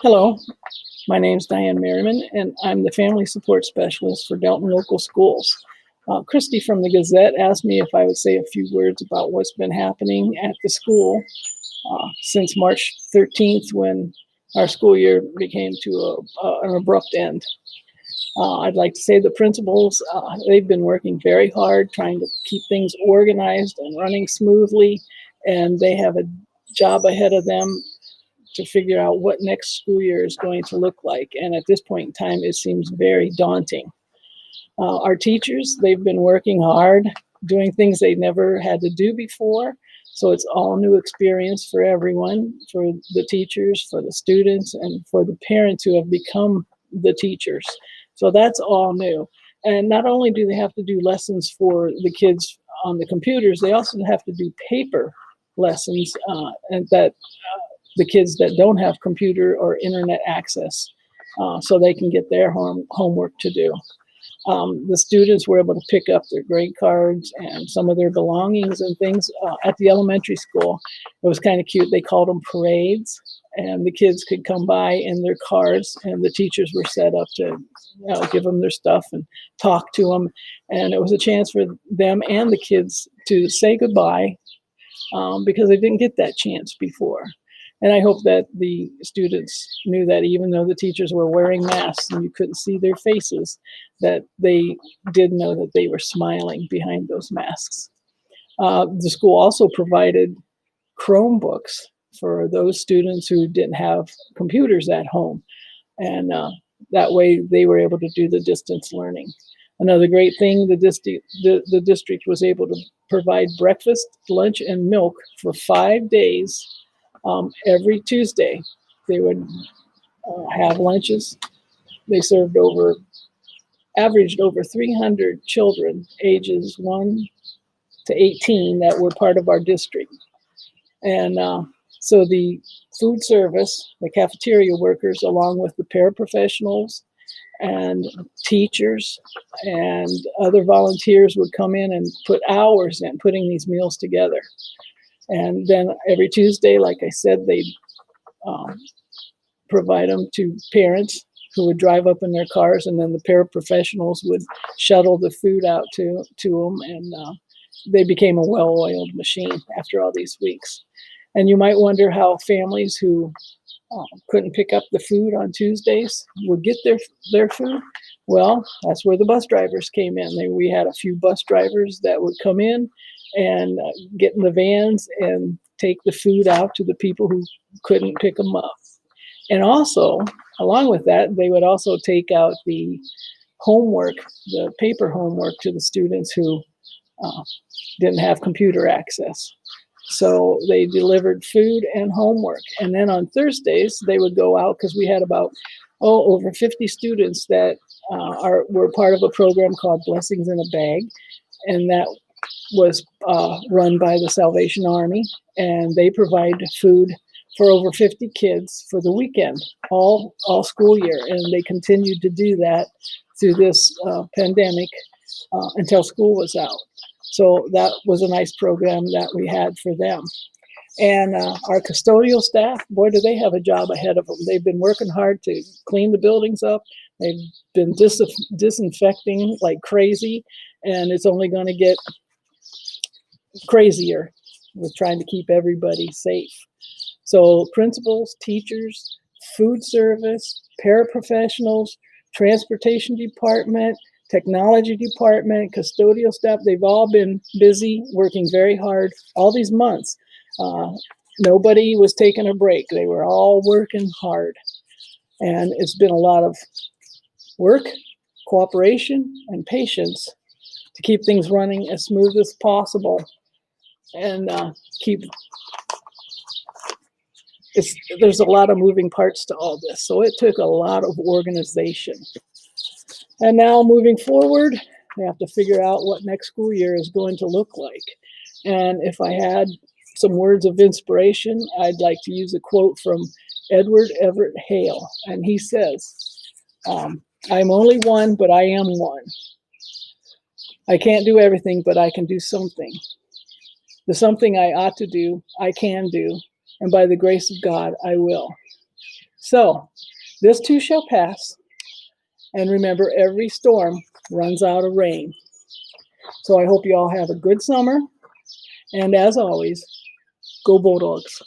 Hello, my name is Diane Merriman, and I'm the Family Support Specialist for Dalton Local Schools. Christy from the Gazette asked me if I would say a few words about what's been happening at the school since March 13th, when our school year became to an abrupt end. I'd like to say the principals, they've been working very hard trying to keep things organized and running smoothly, and they have a job ahead of them to figure out what next school year is going to look like. And at this point in time, it seems very daunting. Our teachers, they've been working hard, doing things they never had to do before. So it's all new experience for everyone, for the teachers, for the students, and for the parents who have become the teachers. So that's all new. And not only do they have to do lessons for the kids on the computers, they also have to do paper lessons and that the kids that don't have computer or internet access, so they can get their homework to do. The students were able to pick up their grade cards and some of their belongings and things at the elementary school. It was kind of cute. They called them parades, and the kids could come by in their cars, and the teachers were set up to give them their stuff and talk to them. And it was a chance for them and the kids to say goodbye because they didn't get that chance before. And I hope that the students knew that even though the teachers were wearing masks and you couldn't see their faces, that they did know that they were smiling behind those masks. The school also provided Chromebooks for those students who didn't have computers at home. And that way they were able to do the distance learning. Another great thing, the district was able to provide breakfast, lunch, and milk for 5 days. Every Tuesday, they would have lunches. They averaged over 300 children ages 1 to 18 that were part of our district. And so the food service, the cafeteria workers, along with the paraprofessionals and teachers and other volunteers would come in and put hours in putting these meals together. And then every Tuesday, like I said, they'd provide them to parents who would drive up in their cars, and then the paraprofessionals would shuttle the food out to them, and they became a well-oiled machine after all these weeks. And you might wonder how families who couldn't pick up the food on Tuesdays would get their food. Well, that's where the bus drivers came in. We had a few bus drivers that would come in and get in the vans and take the food out to the people who couldn't pick them up. And also, along with that, they would also take out the homework, the paper homework, to the students who didn't have computer access. So they delivered food and homework. And then on Thursdays, they would go out, because we had about over 50 students that were part of a program called Blessings in a Bag. And that was run by the Salvation Army, and they provide food for over 50 kids for the weekend, all school year, and they continued to do that through this pandemic until school was out. So that was a nice program that we had for them. And our custodial staff, boy, do they have a job ahead of them. They've been working hard to clean the buildings up. They've been disinfecting like crazy, and it's only going to get crazier with trying to keep everybody safe. So principals, teachers, food service, paraprofessionals, transportation department, technology department, custodial staff, they've all been busy working very hard all these months. Nobody was taking a break. They were all working hard. And it's been a lot of work, cooperation, and patience to keep things running as smooth as possible. And there's a lot of moving parts to all this. So it took a lot of organization. And now moving forward, we have to figure out what next school year is going to look like. And if I had some words of inspiration, I'd like to use a quote from Edward Everett Hale. And he says, I'm only one, but I am one. I can't do everything, but I can do something. The something I ought to do, I can do, and by the grace of God, I will. So this too shall pass. And remember, every storm runs out of rain. So I hope you all have a good summer. And as always, go Bulldogs.